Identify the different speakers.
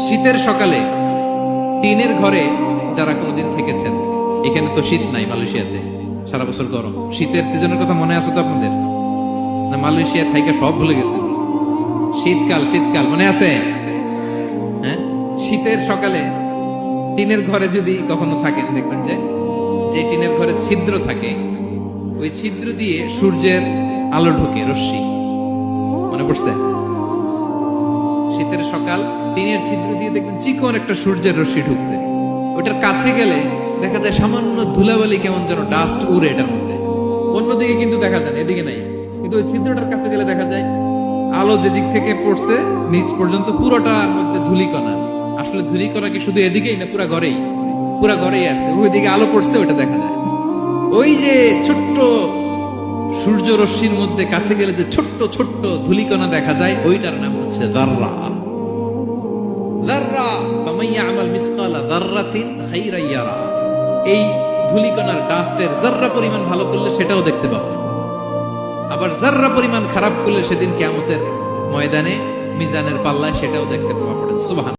Speaker 1: শীতের সকালে টিনের ঘরে যারা কোনোদিন থেকেছেন, এখানে তো শীত নাই, মালয়েশিয়াতে সারা বছর গরম। শীতের সিজনের কথা মনে আছে তো আপনাদের? না মালয়েশিয়া থাইকা সব ভুলে গেছে? শীতকাল শীতকাল মনে আছে? হ্যাঁ, শীতের সকালে টিনের ঘরে যদি কখনো থাকেন, দেখবেন যে যে টিনের ঘরে ছিদ্র থাকে, ওই ছিদ্র দিয়ে সূর্যের আলো ঢোকে, রশ্মি। মনে পড়ছে? শীতের সকাল, টিনের ছিদ্র দিয়ে দেখবেন চিকন একটা সূর্যের রশ্মি ঢুকছে। ওটার কাছে গেলে দেখা যায় সামান্য ধুলাবালি, কেমন যেন ডাস্ট উড়ে এটার মধ্যে। অন্যদিকে কিন্তু দেখা যায় না, এদিকে নাই, কিন্তু ওই ছিদ্রটার কাছে গেলে দেখা যায় আলো যেদিক থেকে পড়ছে নিচ পর্যন্ত পুরোটার মধ্যে ধুলিকণা। আসলে ধুলিকণা কি শুধু এদিকেই না, পুরা ঘরেই আছে। ওইদিকে আলো পড়ছে, ওইটা দেখা যায়। ওই যে ছোট্ট সূর্য রশ্মির মধ্যে কাছে গেলে যে ছোট্ট ছোট্ট ধুলিকণা দেখা যায়, ওইটার নাম হচ্ছে যাররা। যাররা ফামান ইয়ামাল মিসকালা যাররাতিন খাইরান ইয়ারা। এই ধুলিকণার ডাস্টের যাররা পরিমাণ ভালো করলে সেটাও দেখতে পাবো, আবার যাররা পরিমাণ খারাপ করলে সেদিন কিয়ামতের ময়দানে মিজানের পাল্লায় সেটাও দেখতে পাবো। সুবহান।